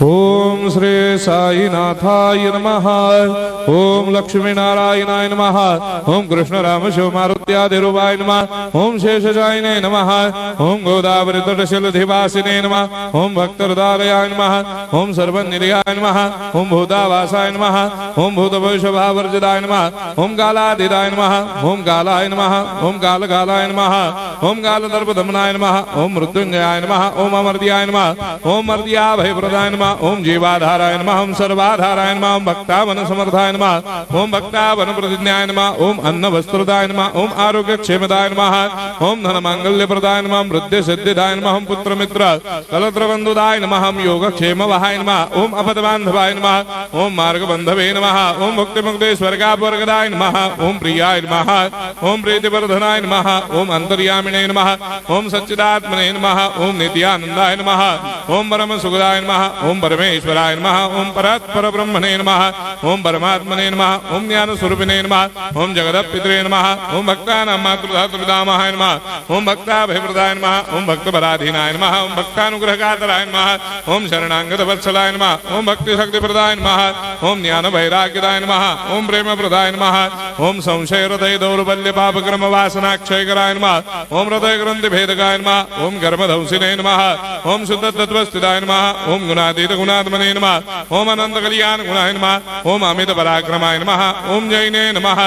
ओम श्री साईनाथाय नमः। ओम लक्ष्मी नारायणाय नमः। ओम कृष्ण राम शिव मारुत्यादिरूपाय नमः। ओम शेषशायिने नमः। ओम गोदावरी तटशिलधिवासिने नमः। ओम भक्तहृदयाय नमः। ओम सर्वनिलयाय नमः। ओम भूतावासाय नमः। ओम भूतभविष्यभावर्जिताय नमः। ओम कालातीताय नमः। ओम कालाय नमः। ओम कालकालाय नमः। ओम कालदर्पदमनाय नमः। ओम मृत्युंजयाय नमः। ओम अमर्त्याय नमः। ओम मर्त्याभयप्रदाय नमः। ओम जीवाधाराय नमः। ओम सर्वाधाराय नमः। ओम भक्तावन समर्थाय नमः। ओम भक्तावन प्रतिज्ञाय नमः। ओम अन्न वस्त्रदाय नमः। ओम आरोग्य क्षेमदाय नमः। ओम धन मांगल्य प्रदाय नमः। ओम वृद्धि सिद्धिदाय नमः। ओम पुत्र मित्र कलत्र बंधुदाय नमः। ओम योग क्षेम वहाय नमः। ओम अपद बांधवाय नमः। ओम मार्ग बंधवे नमः। ओम मुक्ति मुक्ति स्वर्गापवर्गदाय नमः। ओम प्रियाय नमः। ओम प्रीतिवर्धनाय नमः। ओम अंतर्यामिने नमः। ओम सच्चिदात्मने नमः। ओम नित्यानंदाय नमः। ओम परम सुखदाय नमः। ओम परमेश्वराय नमः। ओम परात्पर ब्रह्मणे नमः। ओम परमात्मने नमः। ओम ज्ञान स्वरूपिणे नमः। ओम जगदपितरे नमः। ओम भक्तानां मातृधातुपितामहाय नमः। ओम भक्ताभयप्रदाय नमः। ओम भक्तपराधीनाय नमः। ओम भक्तानुग्रहकातराय नमः। ओम शरणागत वत्सलाय नमः। ओम भक्ति शक्तिप्रदाय नमः। ओम ज्ञान वैराग्यदाय नमः। ओम प्रेम प्रदाय नमः। ओम संशय हृदय दौर्बल्य पापक्रम वासना क्षयकराय नमः। ओम हृदय ग्रंथि भेदकाय नमः। ओम गर्भधंसिने नमः। ओम शुद्ध तत्वस्थिताय नमः। ओम गुणातीत गुणात्मने नमः। ओम अनंत कल्याण गुणाय नमः। ओम अमित पराक्रमाय नमः। ओम जैने नमः।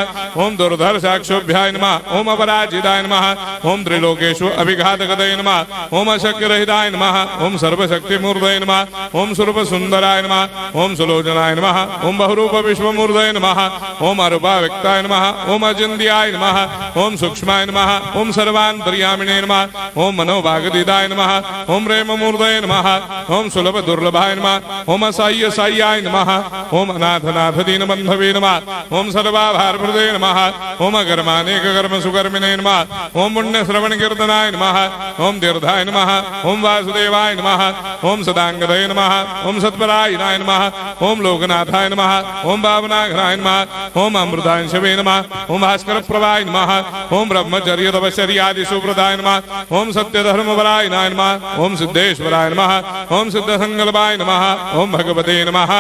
ओम दुर्धर्षाक्षोभ्याय नमः। ओम अपराजिताय नमः। ओम त्रिलोकेषु अभिघातगतये नमः। ओम अशक्य रहिताय नमः। ओम सर्वशक्तिमूर्तये नमः। ओम स्वरूप सुंदराय नमः। ओम सुलोचनाय नमः। ओम बहुरूप विश्वमूर्तये नमः। ओम अरूपाव्यक्ताय नमः। ओम अचिन्त्याय नमः। ओम सूक्ष्माय नमः। ओम सर्वान्तर्यामिने नमः। ओम मनोभागदिताय नमः। ओम प्रेममूर्तये नमः। ओम सुलभ दुर्लभाय नमः। ओम असाह्य साह्याय नमः। ओम अनाथनाथ दीनबन्धवे नमः। ओम सर्वाभारप्रदे नमः। ओम अकर्मानेक कर्म सुकर्मिणे नमः। ओम पुण्य श्रवण कीर्तनाय नमः। ओम तीर्थाय नमः। ओम वासुदेवाय नमः। ओम सदांगदये नमः। ओम सत्परायणाय नमः। ओम लोकनाथाय नमः। ओम भावनाघ्राय नमः। ओम अमृतांशवे नमः। ओम भास्कर प्रभाय नमः। ओम ब्रह्मचर्य तपश्चर्यादि सुप्रदाय नमः। ओम सत्यधर्मपरायणाय नमः। ओम सिद्धेश्वराय नमः। ओम सिद्ध संकल्पाय नमः। ओम भगवते नमः।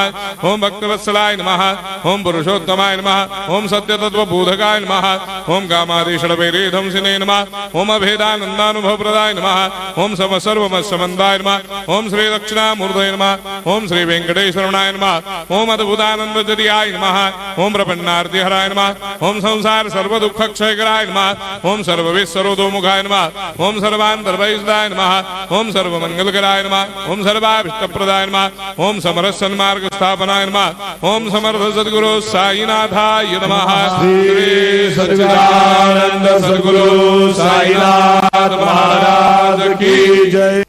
ओम भक्तवत्सलाय नमः। ओम पुरुषोत्तमाय नमः। ओम सत्य तत्व बोधकाय नमः। ओम कामादिषडवैरे ध्वंसिने नमः। ओम अभेदानंदानुभव प्रदाय नमः। ओम सर्वमस्समन्दाय नमः। ओम श्री दक्षिणामूर्तये नमः। ओम श्री वेंकटेश्वरनाय नमः। ओम अद्भुतानंदजर्याय नमः। ओम प्रपन्नार्तिहराय नमः। ओम संसार सर्व दुख क्षयकराय नमः। ओम सर्वविश्वरोधोमुखाय नमः। ओम सर्वान्तर्भयदाय नमः। ओम सर्वमंगलकराय नमः। ओम सर्वाभिष्टप्रदाय नमः। ओम समरस सन्मार्ग स्थापनाय नमः। ओम समर्थ सद्गुरु साईनाथाय नमः। श्री सच्चिदानंद सद्गुरु साईनाथ महाराज की जय।